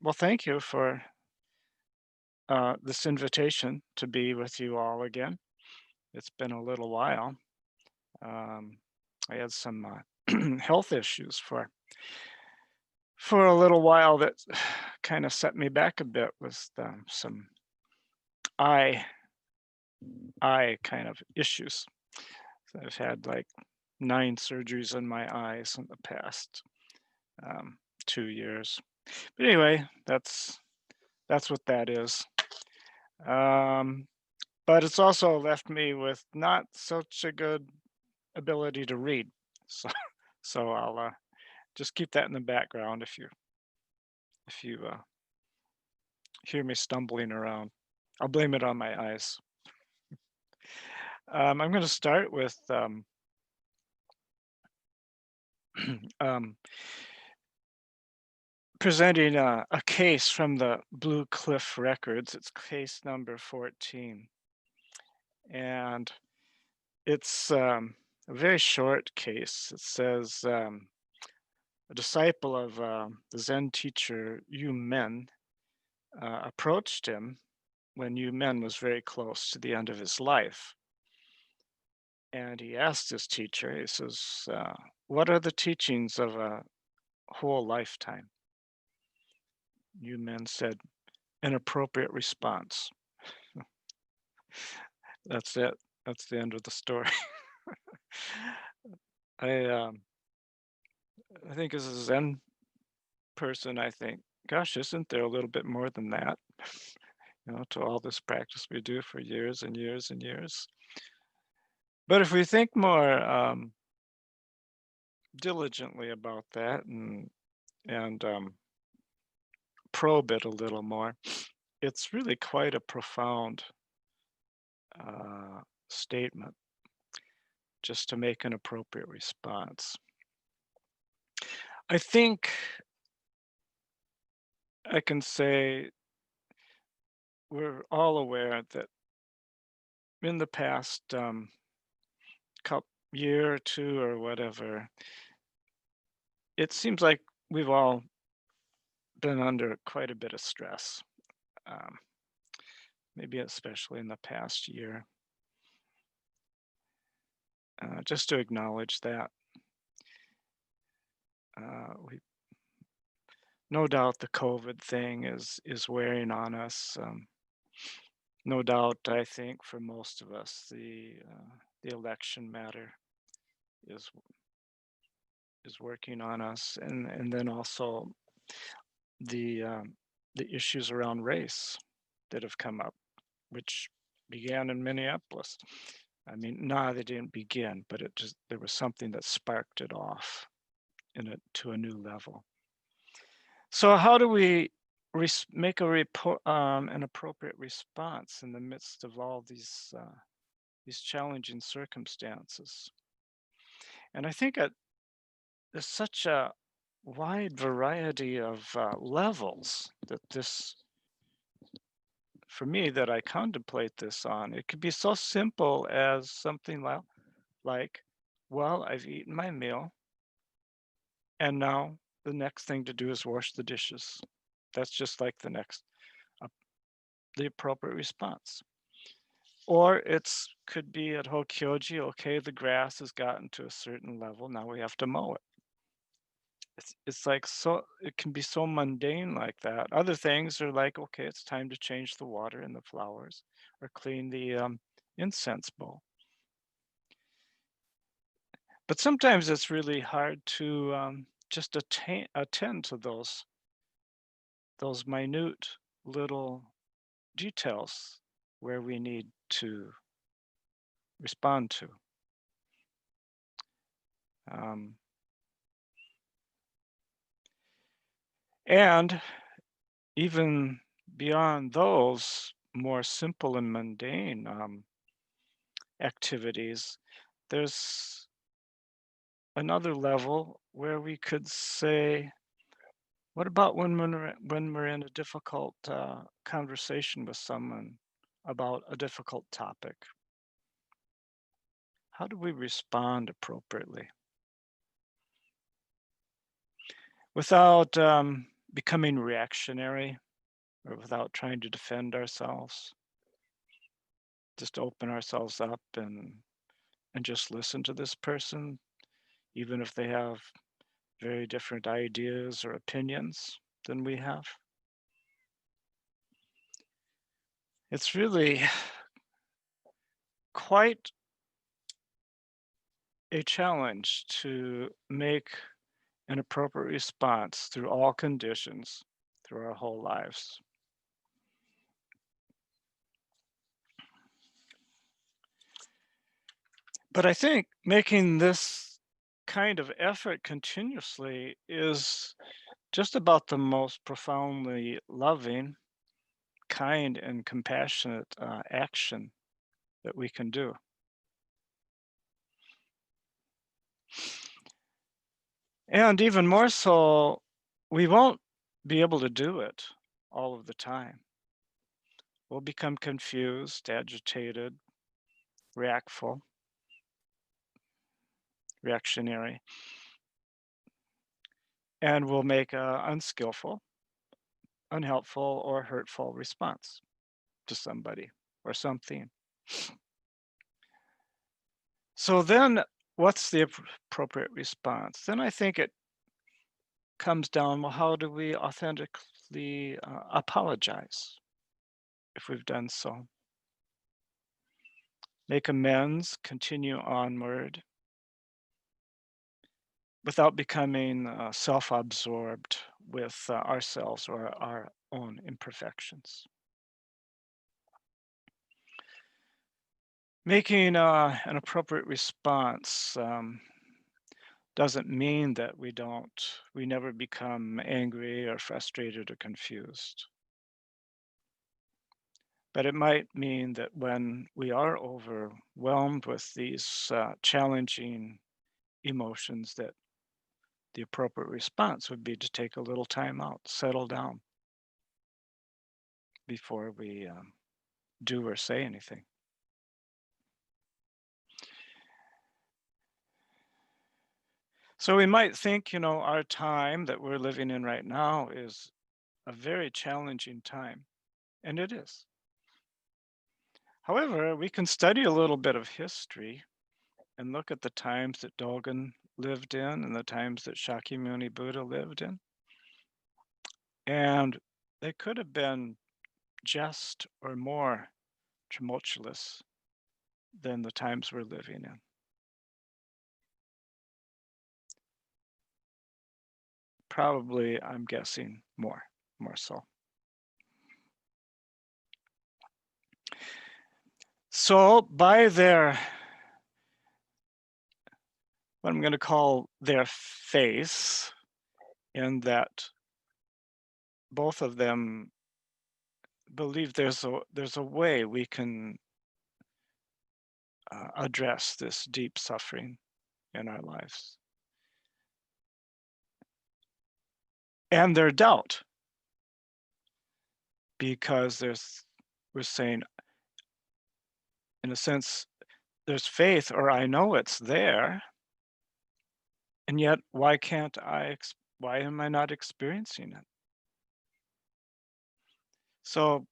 Well, thank you for this invitation to be with you all again. It's been a little while. Um, I had some health issues for a little while that kind of set me back a bit with some eye eye kind of issues. So I've had like 9 surgeries in my eyes in the past 2 years. But anyway, that's what that is. Um, but it's also left me with not such a good ability to read. So so I'll just keep that in the background if you hear me stumbling around. I'll blame it on my eyes. I'm going to start with um, presenting a case from the Blue Cliff Records. It's case number 14, and it's a very short case. It says a disciple of the Zen teacher Yu Men approached him when Yu Men was very close to the end of his life. And he asked his teacher, he says, what are the teachings of a whole lifetime? Yu Men said, an appropriate response. That's it. That's the end of the story. I um, I think as a Zen person, I think, gosh, isn't there a little bit more than that? To all this practice we do for years and years and years. But if we think more diligently about that and probe it a little more, it's really quite a profound uh, statement just to make an appropriate response. I think I can say we're all aware that in the past year or two or whatever, it seems like we've all been under quite a bit of stress, um, maybe especially in the past year. Just to acknowledge that, we no doubt the COVID thing is wearing on us. No doubt, I think for most of us, the election matter is is working on us, and then also the um, the issues around race that have come up, which began in Minneapolis. I mean, no, they didn't begin, but it just there was something that sparked it off in it to a new level. So how do we make an appropriate response in the midst of all these challenging circumstances? And I think there's such a wide variety of levels that this, for me, that I contemplate this on. It could be so simple as something like, well, I've eaten my meal, and now the next thing to do is wash the dishes. That's just like uh, the appropriate response. Or it's could be at Hokyoji, okay, the grass has gotten to a certain level, now we have to mow it. It's like so it can be so mundane like that. Other things are like, okay, it's time to change the water in the flowers or clean the incense bowl. But sometimes it's really hard to just attend to those minute little details where we need to respond to. Um, and even beyond those more simple and mundane activities, there's another level where we could say, what about when we're in a difficult conversation with someone about a difficult topic? How do we respond appropriately without becoming reactionary or without trying to defend ourselves. Just open ourselves up and just listen to this person, even if they have very different ideas or opinions than we have. It's really quite a challenge to make an appropriate response through all conditions through our whole lives. But I think making this kind of effort continuously is just about the most profoundly loving, kind, and compassionate action that we can do. And even more so, we won't be able to do it all of the time. We'll become confused, agitated, reactful, reactionary, and we'll make a unskillful, unhelpful, or hurtful response to somebody or something. So then what's the appropriate response? Then I think it comes down, well, how do we authentically apologize if we've done so? Make amends, continue onward without becoming self-absorbed with ourselves or our own imperfections. Making an appropriate response doesn't mean that we never become angry or frustrated or confused. But it might mean that when we are overwhelmed with these challenging emotions, that the appropriate response would be to take a little time out, settle down before we do or say anything. So we might think, our time that we're living in right now is a very challenging time, and it is. However, we can study a little bit of history and look at the times that Dogen lived in and the times that Shakyamuni Buddha lived in. And they could have been just or more tumultuous than the times we're living in. Probably, I'm guessing, more so. So by what I'm going to call their faith, in that both of them believe there's a way we can address this deep suffering in our lives. And their doubt, because we're saying, in a sense, there's faith, or I know it's there, and yet why am I not experiencing it? So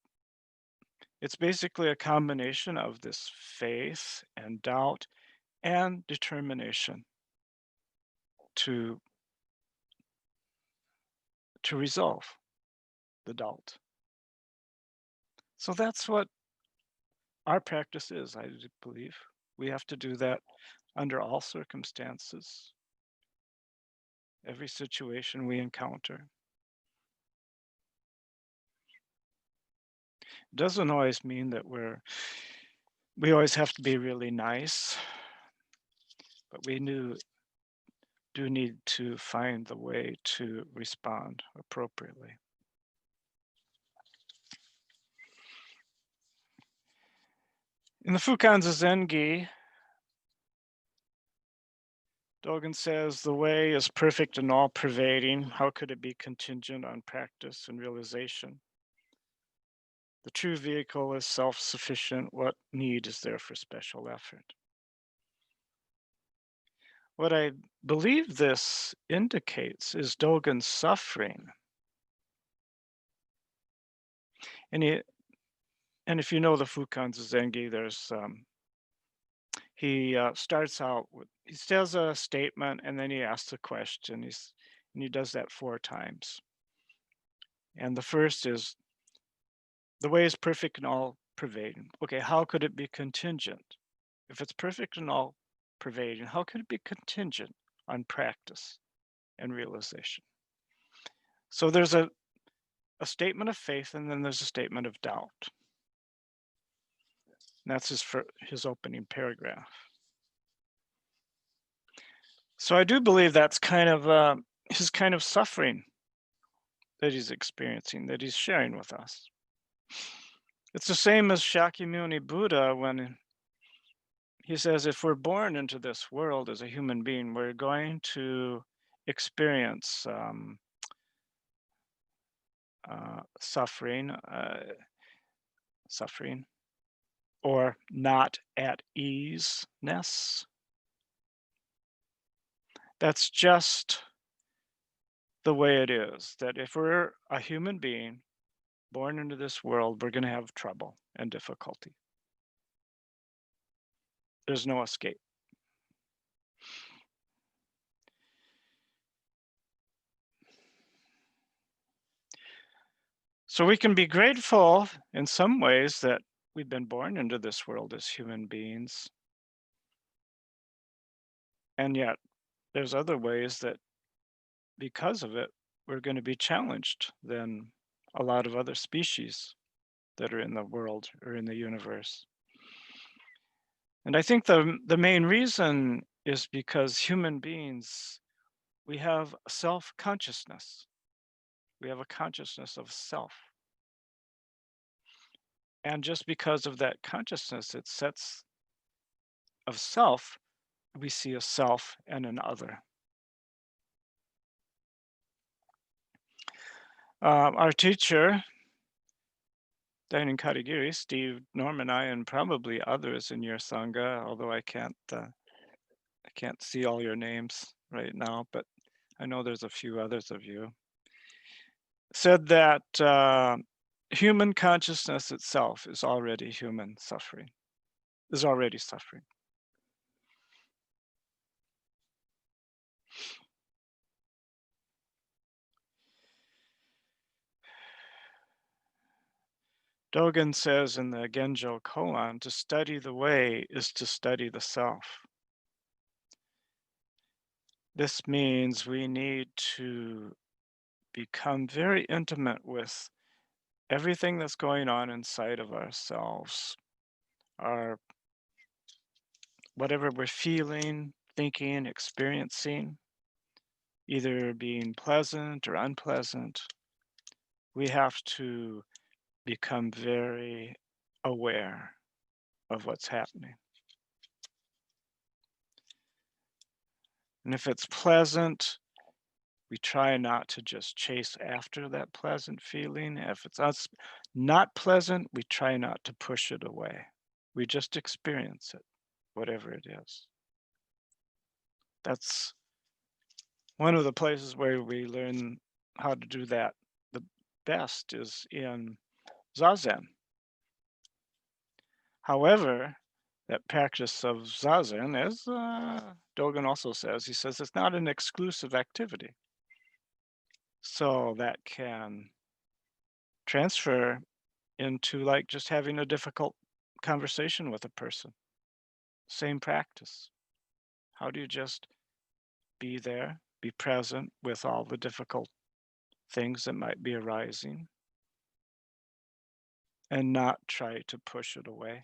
it's basically a combination of this faith and doubt and determination to resolve the doubt. So that's what our practice is, I believe. We have to do that under all circumstances, every situation we encounter. It doesn't always mean that we always have to be really nice, but we do need to find the way to respond appropriately. In the Fukan Zazengi, Dogen says, the way is perfect and all-pervading. How could it be contingent on practice and realization? The true vehicle is self-sufficient. What need is there for special effort? What I believe this indicates is Dogen's suffering And he and if you know the Fukan Zengi, he starts out with he says a statement and then he asks a question. And he does that 4 times. And the first is the way is perfect and all pervading. Okay, how could it be contingent? If it's perfect and all pervading, how could it be contingent on practice and realization? So there's a statement of faith and then there's a statement of doubt. And that's his opening paragraph. So I do believe that's kind of his kind of suffering that he's experiencing, that he's sharing with us. It's the same as Shakyamuni Buddha when he says if we're born into this world as a human being, we're going to experience suffering, suffering, or not at easeness. That's just the way it is. That if we're a human being born into this world, we're going to have trouble and difficulty. There's no escape. So we can be grateful in some ways that we've been born into this world as human beings. And yet there's other ways that because of it, we're going to be challenged than a lot of other species that are in the world or in the universe. And I think the main reason is because human beings, we have self-consciousness. We have a consciousness of self. And just because of that consciousness, it sets of self, we see a self and an other. Our teacher, Dainin Katagiri, Steve, Norm, and I, and probably others in your Sangha, although I can't see all your names right now, but I know there's a few others of you, said that human consciousness itself is already human suffering, is already suffering. Dogen says in the Genjo Koan, to study the way is to study the self. This means we need to become very intimate with everything that's going on inside of ourselves, our whatever we're feeling, thinking, experiencing, either being pleasant or unpleasant. We have to become very aware of what's happening. And if it's pleasant, we try not to just chase after that pleasant feeling. If it's not pleasant, we try not to push it away. We just experience it, whatever it is. That's one of the places where we learn how to do that the best is in Zazen. However, that practice of Zazen, as Dogen also says, he says it's not an exclusive activity. So that can transfer into like just having a difficult conversation with a person. Same practice. How do you just be there, be present with all the difficult things that might be arising and not try to push it away?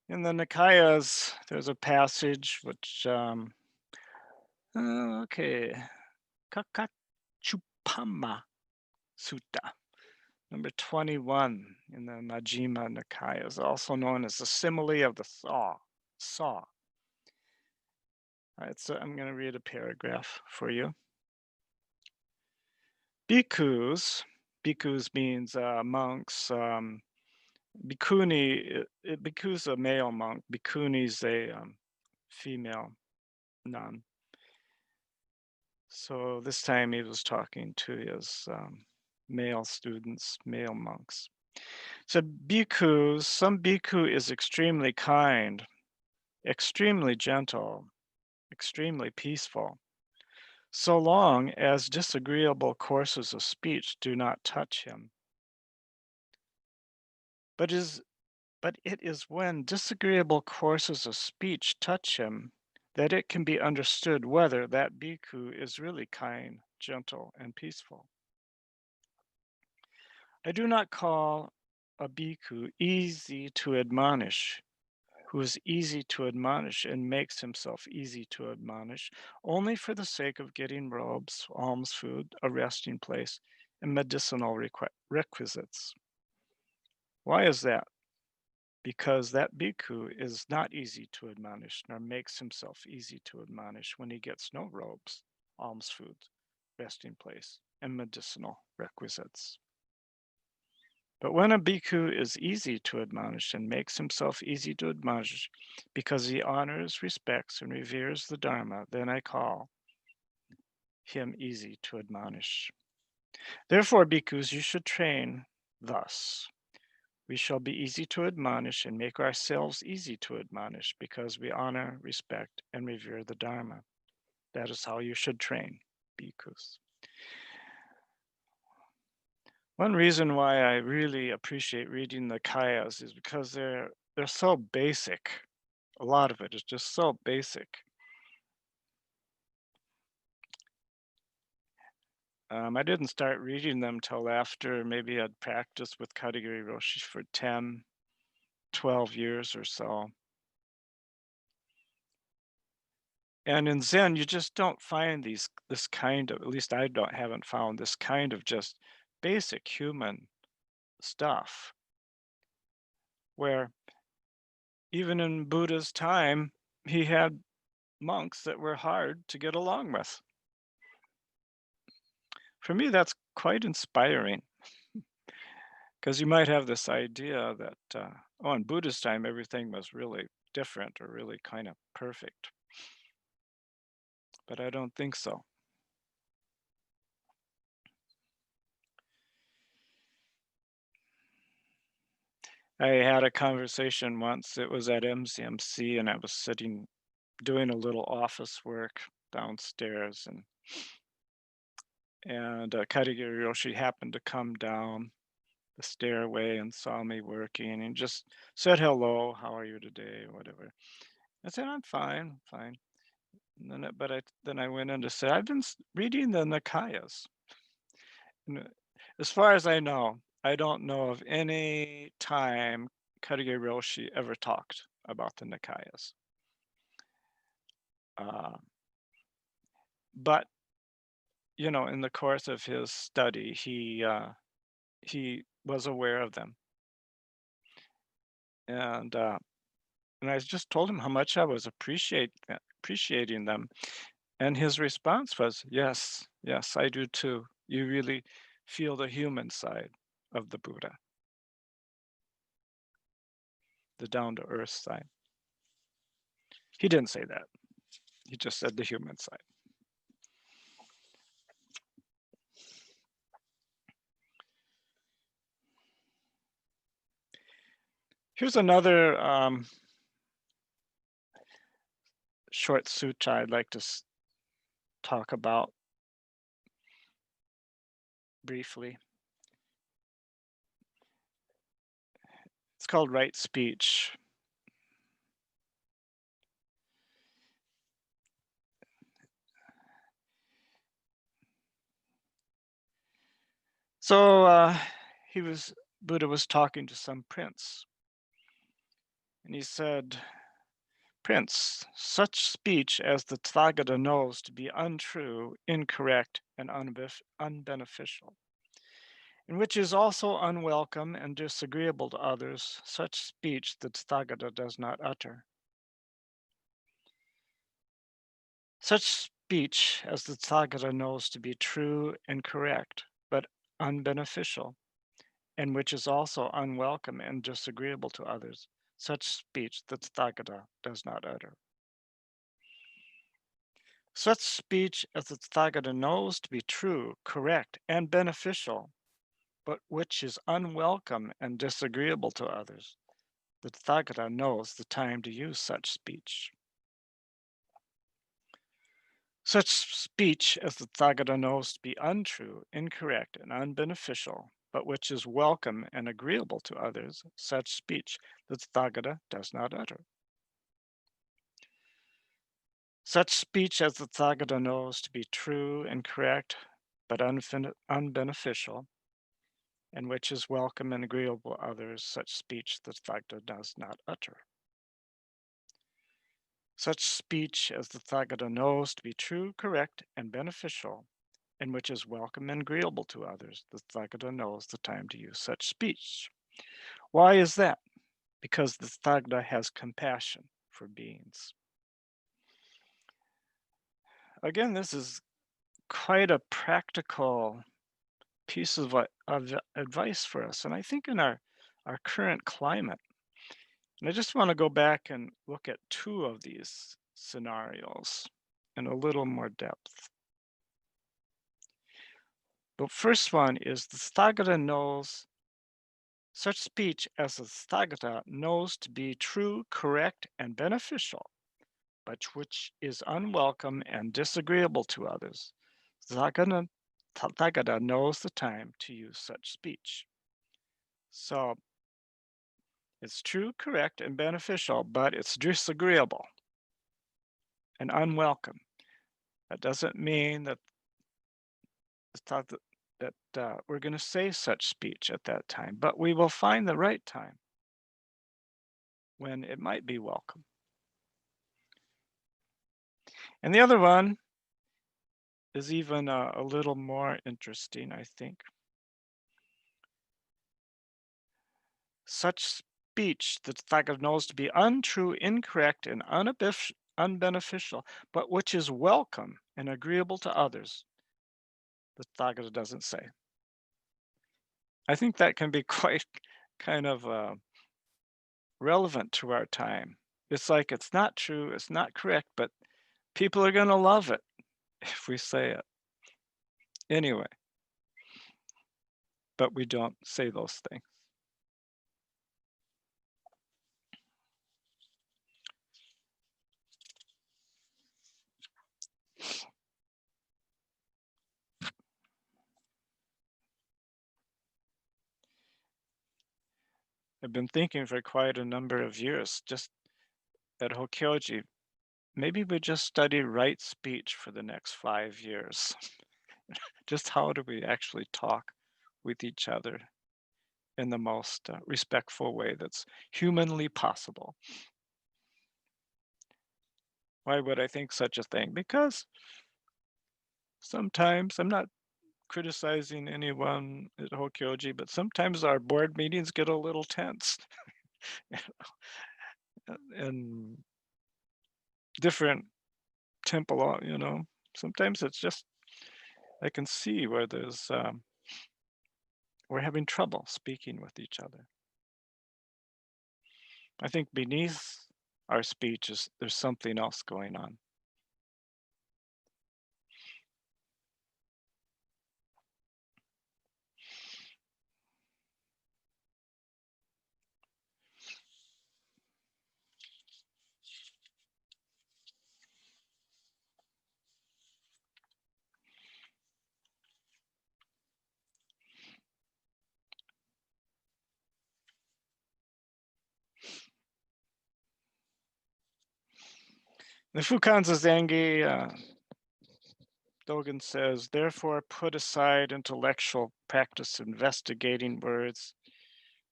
In the Nikayas, there's a passage which, okay, Kakachupama Sutta, number 21 in the Majjhima Nikaya, is also known as the simile of the saw. All right, so I'm going to read a paragraph for you. Bhikkhus, bhikkhus means monks. Bhikkhuni, bhikkhu's a male monk. Bhikkhuni is a female. none. So this time he was talking to his male students, male monks. So bhikkhus, some bhikkhu is extremely kind, extremely gentle, extremely peaceful, so long as disagreeable courses of speech do not touch him. But is but it is when disagreeable courses of speech touch him that it can be understood whether that bhikkhu is really kind, gentle, and peaceful. I do not call a bhikkhu easy to admonish, who is easy to admonish and makes himself easy to admonish only for the sake of getting robes, alms food, a resting place, and medicinal requisites. Why is that? Because that bhikkhu is not easy to admonish, nor makes himself easy to admonish when he gets no robes, alms food, resting place, and medicinal requisites. But when a bhikkhu is easy to admonish and makes himself easy to admonish because he honors, respects, and reveres the Dharma, then I call him easy to admonish. Therefore, bhikkhus, you should train thus. We shall be easy to admonish and make ourselves easy to admonish because we honor, respect, and revere the Dharma. That is how you should train, bhikkhus. One reason why I really appreciate reading the Kayas is because they're so basic. A lot of it is just so basic. I didn't start reading them till after maybe I'd practiced with Katagiri Roshi for 10, 12 years or so. And in Zen, you just don't find this kind of, at least I haven't found this kind of just basic human stuff where even in Buddha's time, he had monks that were hard to get along with. For me, that's quite inspiring because you might have this idea that, oh, in Buddha's time, everything was really different or really kind of perfect. But I don't think so. I had a conversation once, it was at MCMC, and I was sitting doing a little office work downstairs, and Katagiri Roshi happened to come down the stairway and saw me working and just said hello, how are you today, whatever. I said, I'm fine, fine. And then I went in to say, I've been reading the Nikayas. And as far as I don't know of any time Katagiri Roshi ever talked about the Nikayas. Uh, but in the course of his study, he was aware of them, and and I just told him how much I was appreciating them, and his response was, "Yes, yes, I do too. You really feel the human side of the Buddha, the down to earth side." He didn't say that. He just said the human side. Here's another short sutta I'd like to talk about briefly. It's called Right Speech. So Buddha was talking to some prince, and he said, "Prince, such speech as the Tathagata knows to be untrue, incorrect, and unbeneficial, and which is also unwelcome and disagreeable to others, such speech the Tathagata does not utter. Such speech as the Tathagata knows to be true and correct, but unbeneficial, and which is also unwelcome and disagreeable to others, such speech the Tathagata does not utter." Such speech as the Tathagata knows to be true, correct, and beneficial, but which is unwelcome and disagreeable to others. The Tathagata knows the time to use such speech. Such speech as the Tathagata knows to be untrue, incorrect, and unbeneficial, but which is welcome and agreeable to others, such speech the Tathagata does not utter. Such speech as the Tathagata knows to be true and correct, but unbeneficial, and which is welcome and agreeable to others, such speech the Tathagata does not utter. Such speech as the Tathagata knows to be true, correct, and beneficial, and which is welcome and agreeable to others, the Tathagata knows the time to use such speech. Why is that? Because the Tathagata has compassion for beings. Again, this is quite a practical piece of advice for us. And I think in our current climate, and I just want to go back and look at two of these scenarios in a little more depth. The first one is the Tathagata knows such speech as the Tathagata knows to be true, correct, and beneficial, but which is unwelcome and disagreeable to others. Tathagata knows the time to use such speech. So it's true, correct, and beneficial, but it's disagreeable and unwelcome. That doesn't mean that it's thought that we're going to say such speech at that time, but we will find the right time when it might be welcome. And the other one is even a little more interesting, I think. Such speech that Tathagata knows to be untrue, incorrect, and unbeneficial, but which is welcome and agreeable to others, the Tathagata doesn't say. I think that can be quite kind of relevant to our time. It's like it's not true, it's not correct, but people are going to love it if we say it anyway. But we don't say those things. I've been thinking for quite a number of years, just at Hokyoji, maybe we just study right speech for the next 5 years. Just how do we actually talk with each other in the most respectful way that's humanly possible? Why would I think such a thing? Because sometimes I'm not criticizing anyone at Hokyoji, but sometimes our board meetings get a little tense and different tempo, Sometimes it's just, I can see where we're having trouble speaking with each other. I think beneath our speech there's something else going on. The Fukan Zazengi Dogen says, therefore put aside intellectual practice investigating words,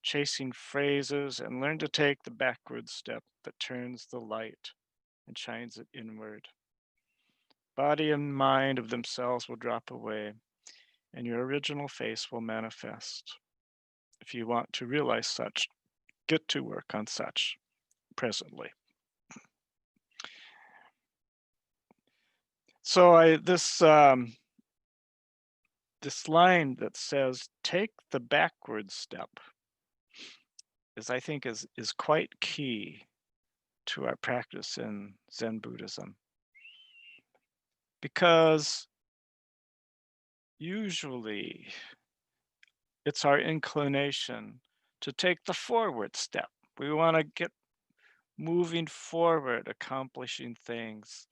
chasing phrases, and learn to take the backward step that turns the light and shines it inward. Body and mind of themselves will drop away, and your original face will manifest. If you want to realize such, get to work on such presently. So this line that says take the backward step I think is quite key to our practice in Zen Buddhism. because usually it's our inclination to take the forward step. We want to get moving forward, accomplishing things,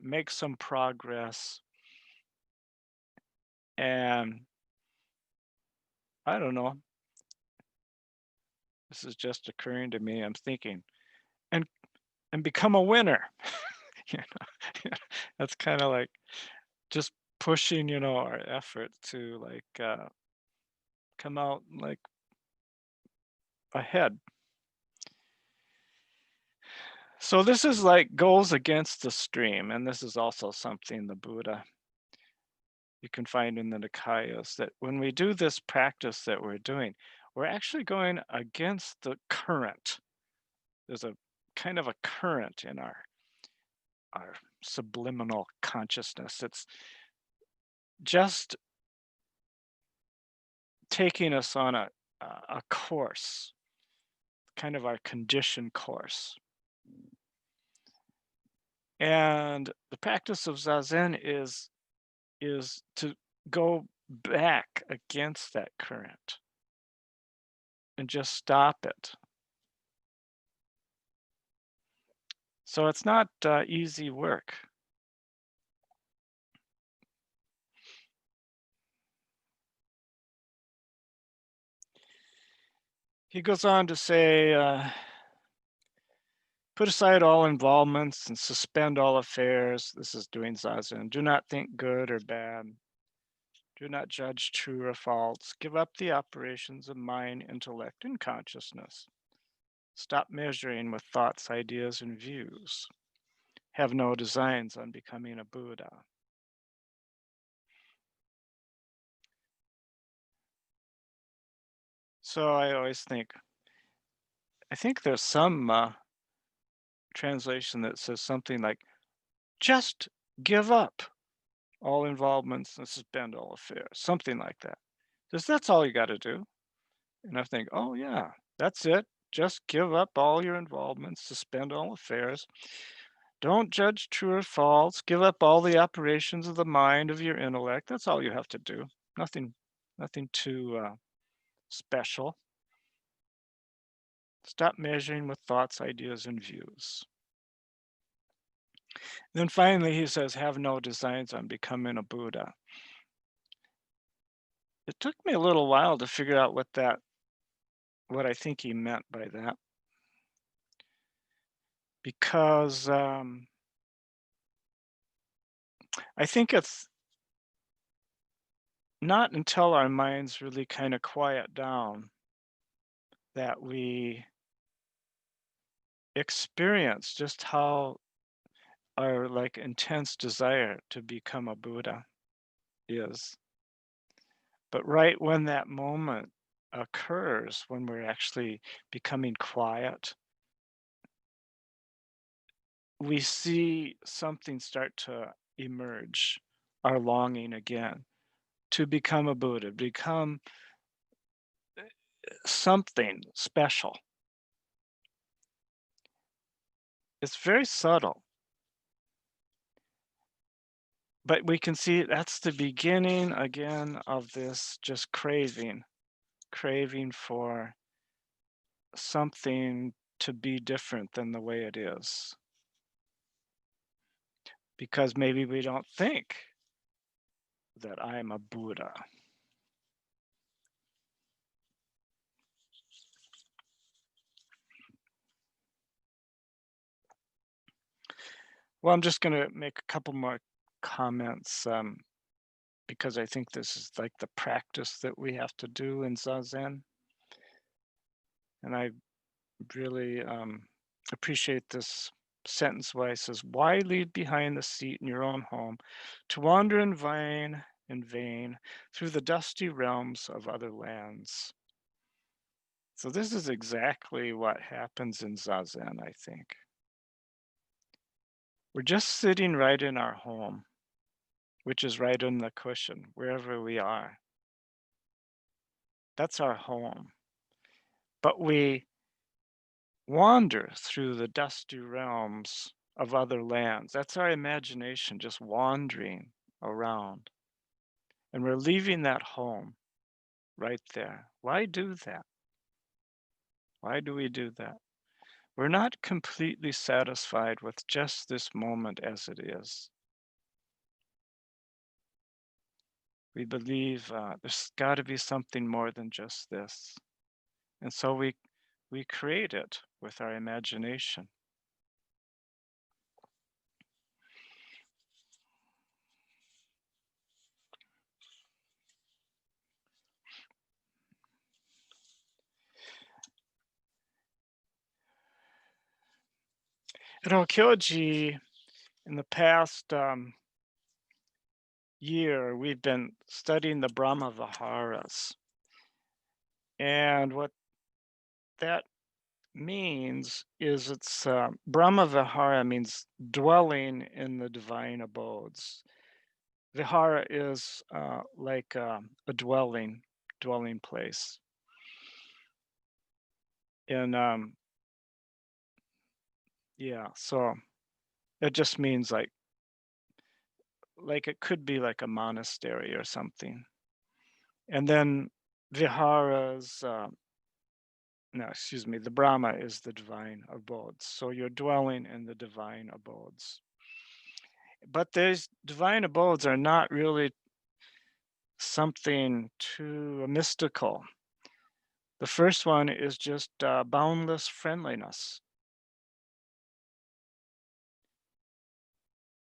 make some progress. And I don't know, this is just occurring to me. I'm thinking, and and become a winner. you know, that's kind of like just pushing, our effort to like come out like ahead. So this is like goes against the stream, and this is also something the Buddha you can find in the Nikayas, that when we do this practice that we're doing, we're actually going against the current. There's a kind of a current in our subliminal consciousness. It's just taking us on a course, kind of our conditioned course. And the practice of Zazen is to go back against that current and just stop it. So it's not easy work. He goes on to say, put aside all involvements and suspend all affairs. This is doing Zazen. Do not think good or bad. Do not judge true or false. Give up the operations of mind, intellect, and consciousness. Stop measuring with thoughts, ideas, and views. Have no designs on becoming a Buddha. So I always think, I think there's some translation that says something like, just give up all involvements and suspend all affairs, something like that. Just that's all you got to do. And I think, oh yeah, that's it. Just give up all your involvements, suspend all affairs. Don't judge true or false. Give up all the operations of the mind, of your intellect. That's all you have to do. Nothing too special. Stop measuring with thoughts, ideas, and views. Then finally, he says, have no designs on becoming a Buddha. It took me a little while to figure out what I think he meant by that, because I think it's not until our minds really kind of quiet down that we experience just how our like intense desire to become a Buddha is. But right when that moment occurs, when we're actually becoming quiet, we see something start to emerge, our longing again to become a Buddha, become something special. It's very subtle, but we can see that's the beginning again of this just craving for something to be different than the way it is. Because maybe we don't think that I'm a Buddha. Well, I'm just going to make a couple more comments because I think this is like the practice that we have to do in Zazen. And I really appreciate this sentence where it says, why leave behind the seat in your own home to wander in vain through the dusty realms of other lands? So this is exactly what happens in Zazen, I think. We're just sitting right in our home, which is right on the cushion, wherever we are. That's our home. But we wander through the dusty realms of other lands. That's our imagination just wandering around. And we're leaving that home right there. Why do that? Why do we do that? We're not completely satisfied with just this moment as it is. We believe there's got to be something more than just this. And so we create it with our imagination. At Hokyoji, in the past year, we've been studying the Brahma vaharas. And what that means is it's Brahma Vihara means dwelling in the divine abodes. Vihara is like a dwelling place. And yeah, so it just means like it could be like a monastery or something. And then Viharas, no, excuse me, the Brahma is the divine abodes. So you're dwelling in the divine abodes. But these divine abodes are not really something too mystical. The first one is just boundless friendliness.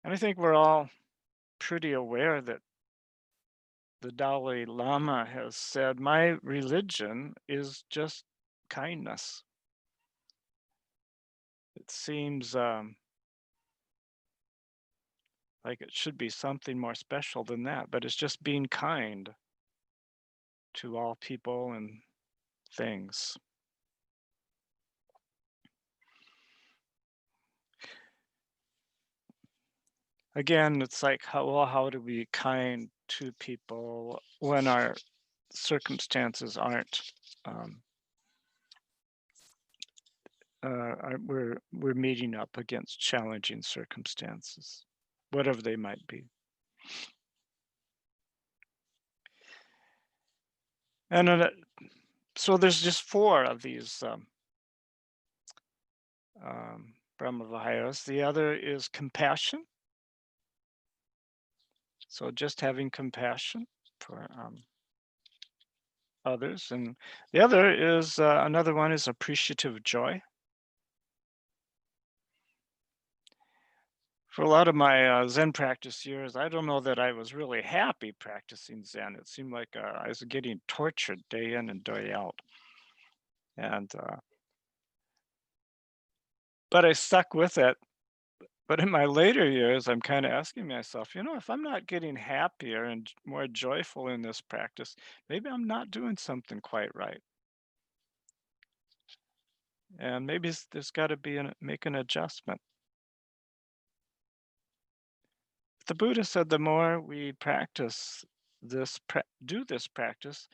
And I think we're all pretty aware that the Dalai Lama has said, my religion is just kindness. It seems like it should be something more special than that, but it's just being kind to all people and things. Again, it's like how do we be kind to people when our circumstances aren't um, we're meeting up against challenging circumstances, whatever they might be. And so there's just four of these Brahma Viharas. The other is compassion. So just having compassion for others. And the other is another one is appreciative joy. For a lot of my Zen practice years, I don't know that I was really happy practicing Zen. It seemed like I was getting tortured day in and day out. And but I stuck with it. But in my later years, I'm kind of asking myself, if I'm not getting happier and more joyful in this practice, maybe I'm not doing something quite right. And maybe there's got to be make an adjustment. The Buddha said the more we practice do this practice,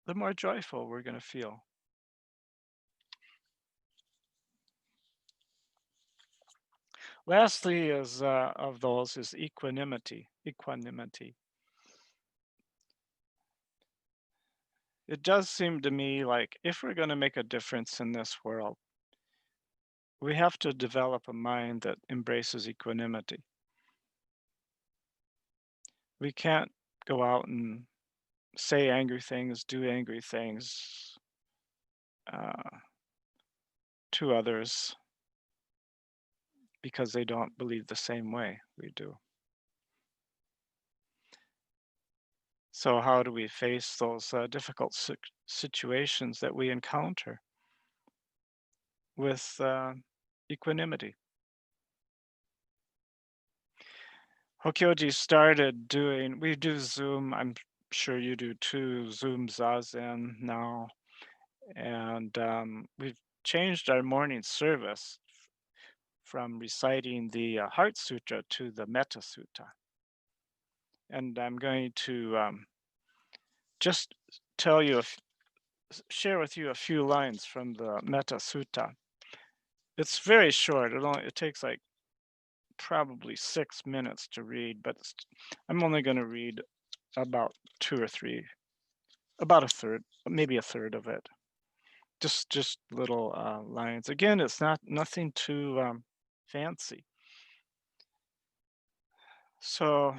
the more joyful we're going to feel. Lastly, is of those is equanimity. Equanimity. It does seem to me like if we're going to make a difference in this world, we have to develop a mind that embraces equanimity. We can't go out and say angry things, do angry things uh, to others because they don't believe the same way we do. So how do we face those difficult situations that we encounter with equanimity? Hokyoji started we do Zoom, I'm sure you do too, Zoom Zazen now. And we've changed our morning service from reciting the Heart Sutra to the Metta Sutta. And I'm going to just tell you, share with you a few lines from the Metta Sutta. It's very short. It takes like probably 6 minutes to read, but I'm only going to read about two or three, about a third, maybe a third of it. Just little lines. Again, it's nothing too fancy. So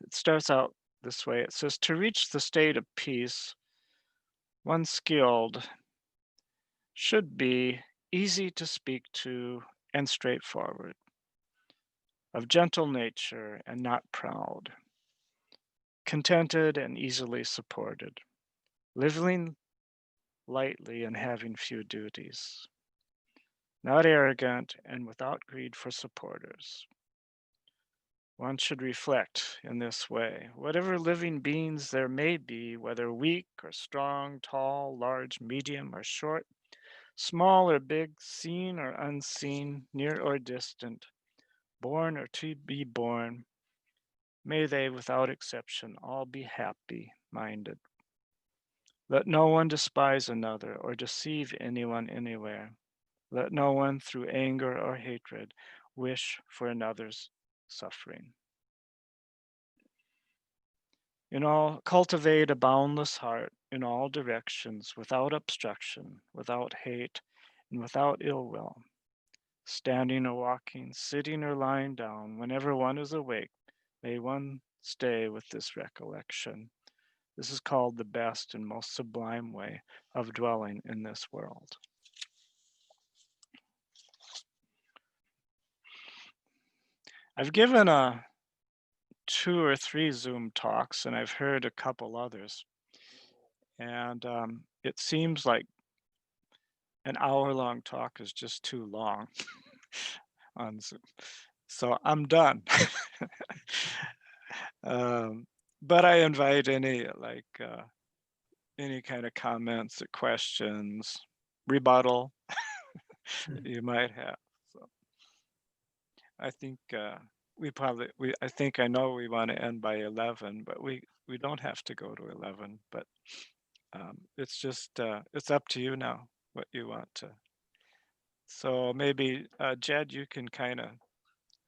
it starts out this way. It says, to reach the state of peace, one skilled should be easy to speak to and straightforward, of gentle nature and not proud, contented and easily supported, living lightly and having few duties, not arrogant and without greed for supporters. One should reflect in this way. Whatever living beings there may be, whether weak or strong, tall, large, medium or short, small or big, seen or unseen, near or distant, born or to be born, may they without exception all be happy minded. Let no one despise another or deceive anyone anywhere. Let no one through anger or hatred wish for another's suffering. In all, cultivate a boundless heart in all directions, without obstruction, without hate, and without ill will. Standing or walking, sitting or lying down, whenever one is awake, may one stay with this recollection. This is called the best and most sublime way of dwelling in this world. I've given 2 or 3 Zoom talks, and I've heard a couple others. And it seems like an hour-long talk is just too long on Zoom. So I'm done. But I invite any kind of comments or questions, rebuttal that you might have. So I think I know we want to end by 11, but we don't have to go to 11. But it's just it's up to you now what you want to. So maybe Jed, you can kind of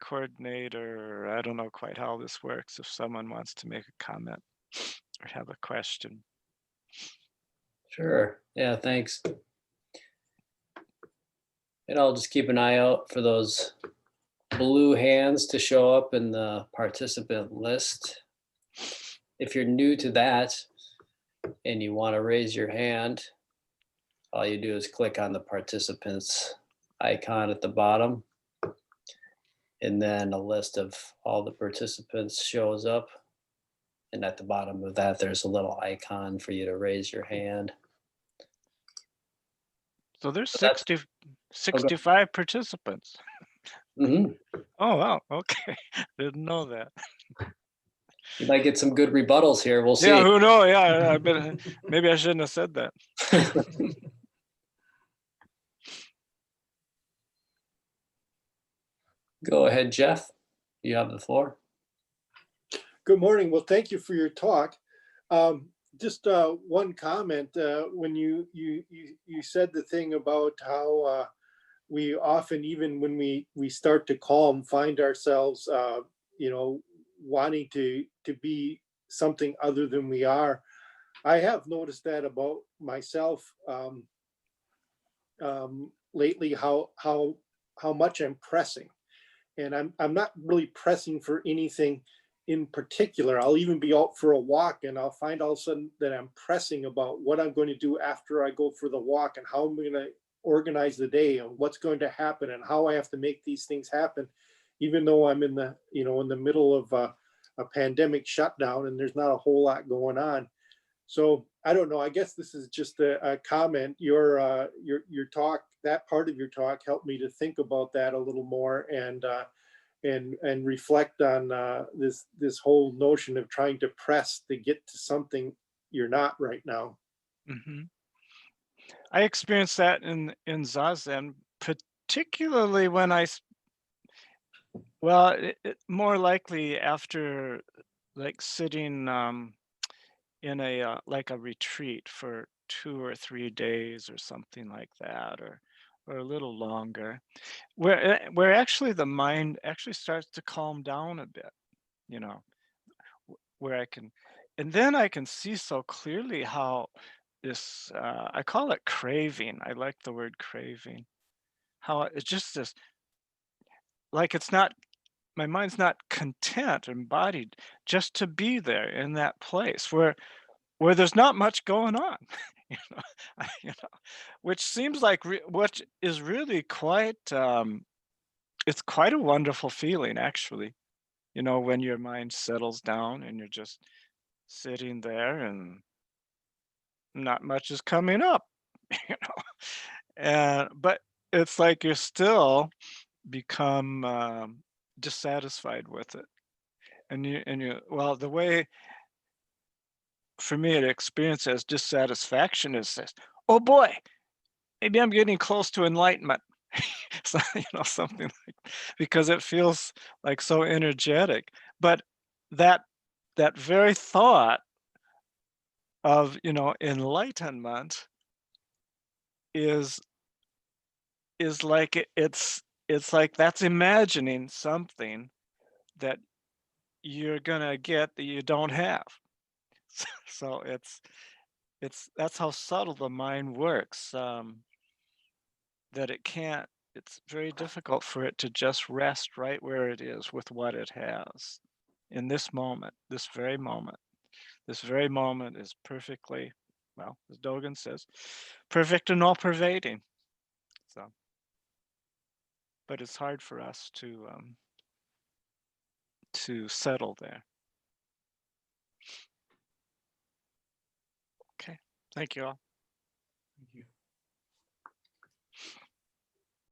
coordinate, or I don't know quite how this works, if someone wants to make a comment or have a question. Sure. Yeah, thanks. And I'll just keep an eye out for those blue hands to show up in the participant list. If you're new to that and you want to raise your hand, all you do is click on the participants icon at the bottom, and then a list of all the participants shows up. And at the bottom of that, there's a little icon for you to raise your hand. So there's So 65 participants. Mm-hmm. Oh, wow. Okay. Didn't know that. You might get some good rebuttals here. We'll see. Yeah, who knows? Yeah, maybe I shouldn't have said that. Go ahead, Jeff. You have the floor. Good morning. Well, thank you for your talk. Just one comment. When you said the thing about how we often, even when we start to calm, find ourselves, wanting to be something other than we are. I have noticed that about myself lately. How much I'm pressing, and I'm not really pressing for anything in particular. I'll even be out for a walk and I'll find all of a sudden that I'm pressing about what I'm going to do after I go for the walk and how I'm going to organize the day and what's going to happen and how I have to make these things happen, even though I'm in the middle of a pandemic shutdown and there's not a whole lot going on. So I don't know. I guess this is just a comment. Your talk, that part of your talk, helped me to think about that a little more and reflect on this whole notion of trying to press to get to something you're not right now. Mm-hmm. I experienced that in Zazen, particularly when more likely after like sitting in a like a retreat for 2 or 3 days or something like that, or or a little longer, where actually the mind actually starts to calm down a bit, you know, where I can, and then I can see so clearly how this, I call it craving. I like the word craving. How it's just this, like it's not, my mind's not content, embodied, just to be there in that place where there's not much going on, you know, which seems like what is really quite, it's quite a wonderful feeling, actually. When your mind settles down and you're just sitting there and not much is coming up, you know, and but it's like you're still become dissatisfied with it, and well, the way for me to experience as dissatisfaction is this: oh boy, maybe I'm getting close to enlightenment. So, something like, because it feels like so energetic. But that that very thought of enlightenment is like it's like that's imagining something that you're gonna get that you don't have. So it's that's how subtle the mind works. That it can't, it's very difficult for it to just rest right where it is with what it has in this moment, this very moment. This very moment is perfectly, well, as Dogen says, perfect and all pervading. So, but it's hard for us to settle there. Okay, thank you all. Thank you.